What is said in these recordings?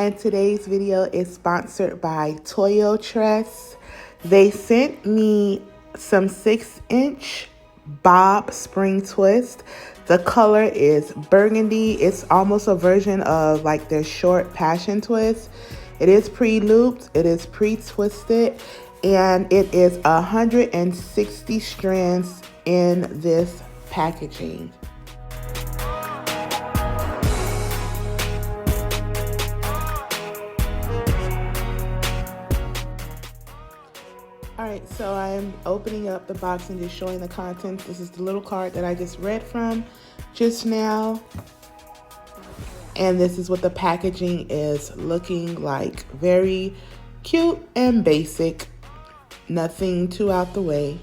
and today's video is sponsored by Toyotress. They sent me some 6-inch Bob Spring Twist. The color is burgundy. It's almost a version of like their short passion twist. It is pre-looped, it is pre-twisted, and it is 160 strands in this packaging. Alright, so I am opening up the box and just showing the contents. This is the little card that I just read from just now. And this is what the packaging is looking like. Very cute and basic. Nothing too out the way.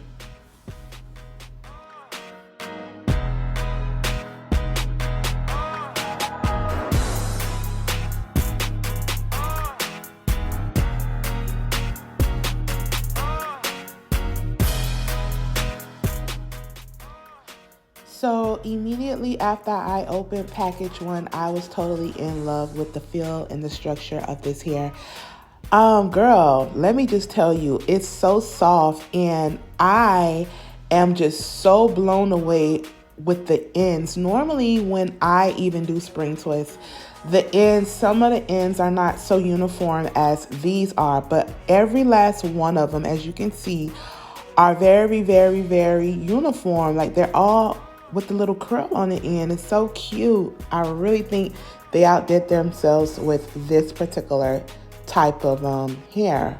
So immediately after I opened package 1, I was totally in love with the feel and the structure of this hair. Girl, let me just tell you, it's so soft, and I am just so blown away with the ends. Normally when I even do spring twists, the ends, some of the ends are not so uniform as these are, but every last one of them, as you can see, are very, very, very uniform. Like they're all with the little curl on the end. It's so cute. I really think they outdid themselves with this particular type of hair.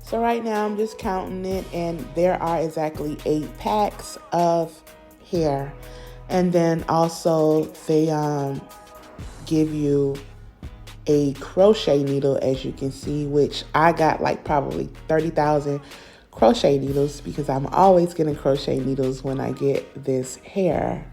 So right now I'm just counting it, and there are exactly 8 packs of hair. And then also they give you a crochet needle, as you can see, which I got like probably 30,000 crochet needles because I'm always getting crochet needles when I get this hair.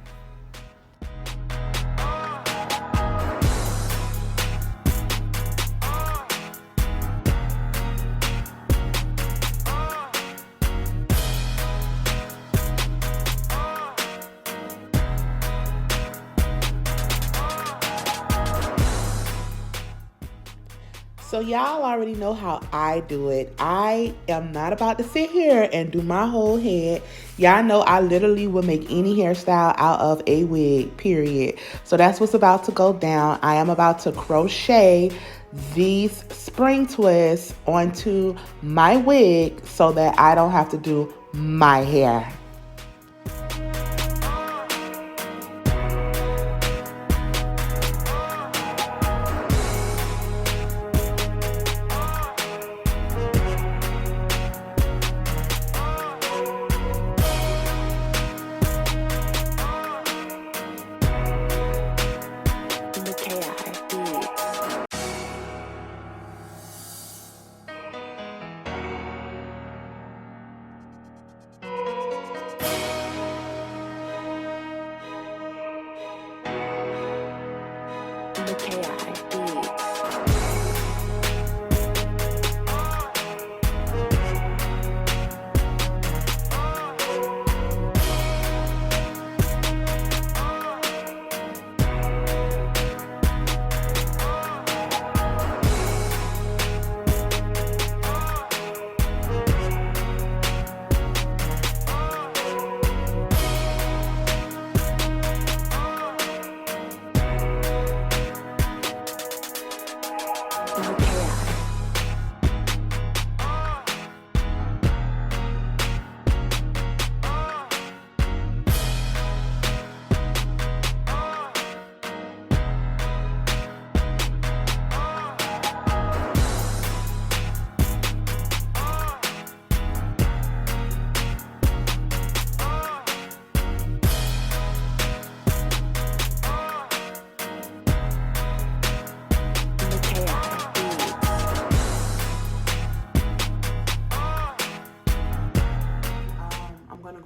So y'all already know how I do it. I am not about to sit here and do my whole head. Y'all know I literally will make any hairstyle out of a wig, period. So that's what's about to go down. I am about to crochet these spring twists onto my wig so that I don't have to do my hair.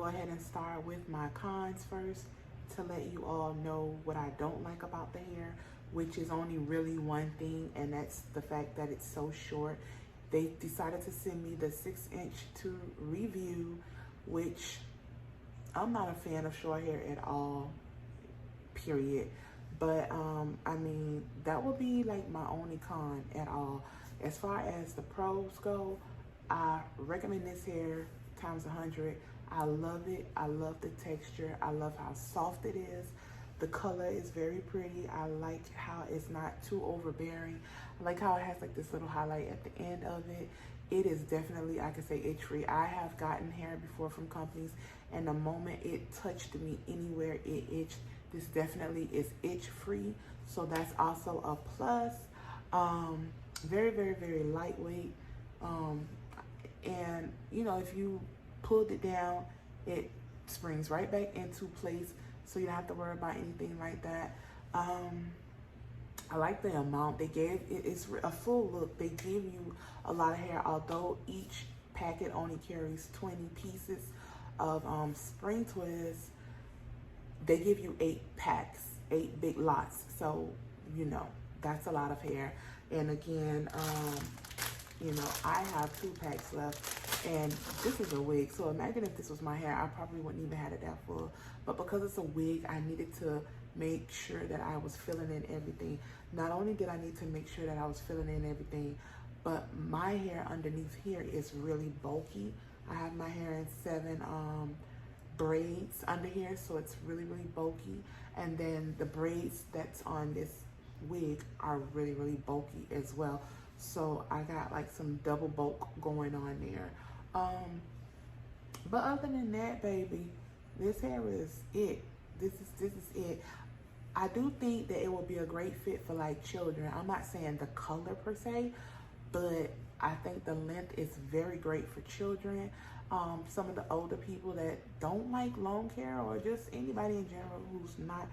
Ahead and start with my cons first to let you all know what I don't like about the hair, which is only really one thing, and that's the fact that it's so short. They decided to send me the 6-inch to review, which I'm not a fan of short hair at all, period. But I mean, that would be like my only con at all. As far as the pros go, I recommend this hair times 100. I love it. I love the texture. I love how soft it is. The color is very pretty. I like how it's not too overbearing. I like how it has like this little highlight at the end of it. It is definitely, I can say, itch free. I have gotten hair before from companies, and the moment it touched me anywhere, it itched. This definitely is itch free, so that's also a plus. Very, very, very lightweight. And you know, if you pulled it down, it springs right back into place, so you don't have to worry about anything like that. I like the amount they gave. It's a full look. They give you a lot of hair, although each packet only carries 20 pieces of Spring Twist. They give you 8 packs, 8 big lots. So, you know, that's a lot of hair. And again, you know, I have 2 packs left, and this is a wig. So imagine if this was my hair, I probably wouldn't even have it that full. But because it's a wig, I needed to make sure that I was filling in everything. Not only did I need to make sure that I was filling in everything, but my hair underneath here is really bulky. I have my hair in 7 braids under here, so it's really, really bulky. And then the braids that's on this wig are really, really bulky as well. So I got like some double bulk going on there. But other than that, baby, this hair is it. This is it. I do think that it will be a great fit for like children. I'm not saying the color per se, but I think the length is very great for children. Some of the older people that don't like long hair, or just anybody in general who's not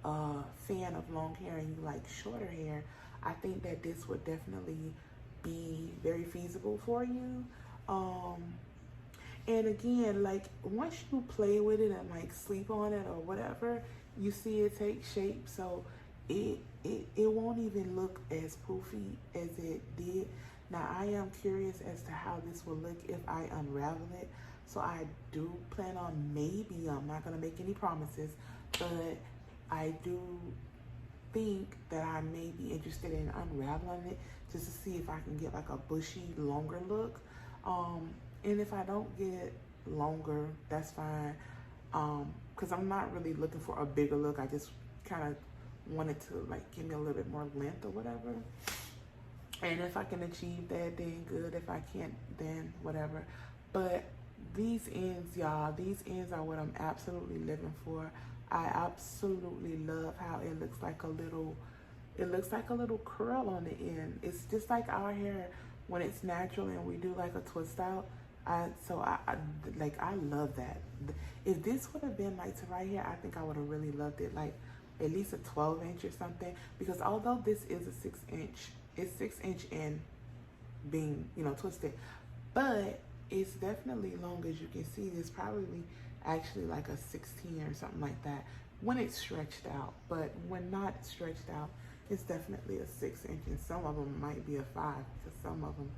a fan of long hair and you like shorter hair, I think that this would definitely be very feasible for you. And again, like once you play with it and like sleep on it or whatever, you see it take shape, so it won't even look as poofy as it did. Now I am curious as to how this will look if I unravel it. So I do plan on, maybe, I'm not gonna make any promises, but I do think that I may be interested in unraveling it just to see if I can get like a bushy, longer look. And if I don't get longer, that's fine. Because I'm not really looking for a bigger look. I just kind of wanted to like give me a little bit more length or whatever. And if I can achieve that, then good. If I can't, then whatever. But these ends, y'all, these ends are what I'm absolutely living for. I absolutely love how it looks like a little curl on the end. It's just like our hair when it's natural and we do like a twist out. I love that. If this would have been like to right here, I think I would have really loved it, like at least a 12-inch or something. Because although this is a 6-inch, it's 6-inch in being, you know, twisted, but it's definitely long. As you can see, it's probably actually like a 16 or something like that when it's stretched out. But when not stretched out, it's definitely a 6-inch, and some of them might be a 5, because some of them,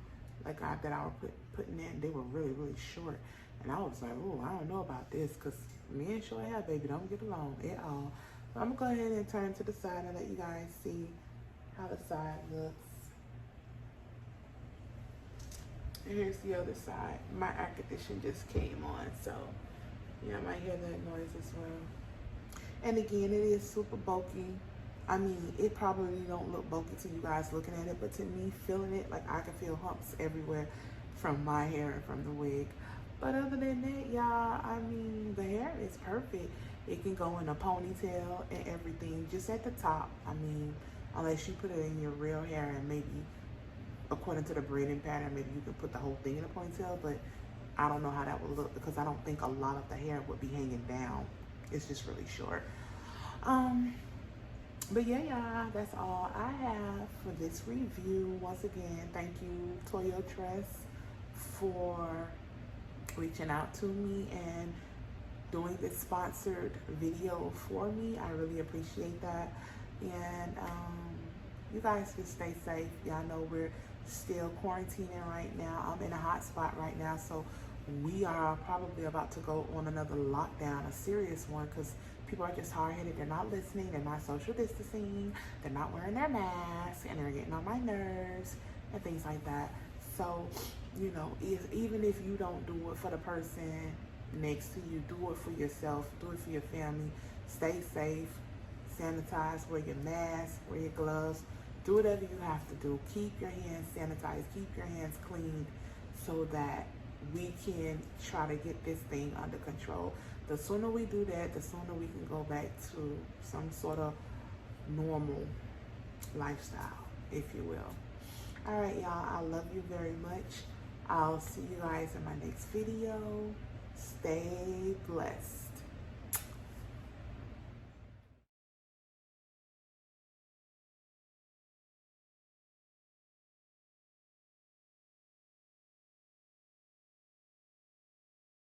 like that I was putting in, they were really, really short. And I was like, oh, I don't know about this, because me and short hair, baby, don't get along at all. So I'm gonna go ahead and turn to the side and let you guys see how the side looks. And here's the other side. My air conditioner just came on, so you know, I might hear that noise as well. And again, it is super bulky. I mean, it probably don't look bulky to you guys looking at it, but to me, feeling it, like I can feel humps everywhere from my hair and from the wig. But other than that, y'all, I mean, the hair is perfect. It can go in a ponytail and everything, just at the top. I mean, unless you put it in your real hair, and maybe according to the braiding pattern, maybe you can put the whole thing in a ponytail, but I don't know how that would look, because I don't think a lot of the hair would be hanging down. It's just really short. But yeah, y'all, that's all I have for this review. Once again, thank you, Toyotress, for reaching out to me and doing this sponsored video for me. I really appreciate that. And you guys just stay safe. Y'all know we're still quarantining right now. I'm in a hot spot right now, so we are probably about to go on another lockdown, a serious one, because People are just hard-headed. They're not listening. They're not social distancing. They're not wearing their masks, and they're getting on my nerves and things like that. So, you know, even if you don't do it for the person next to you, do it for yourself. Do it for your family. Stay safe. Sanitize. Wear your mask. Wear your gloves. Do whatever you have to do. Keep your hands sanitized. Keep your hands clean so that we can try to get this thing under control. The sooner we do that, the sooner we can go back to some sort of normal lifestyle, if you will. All right, y'all, I love you very much. I'll see you guys in my next video. Stay blessed.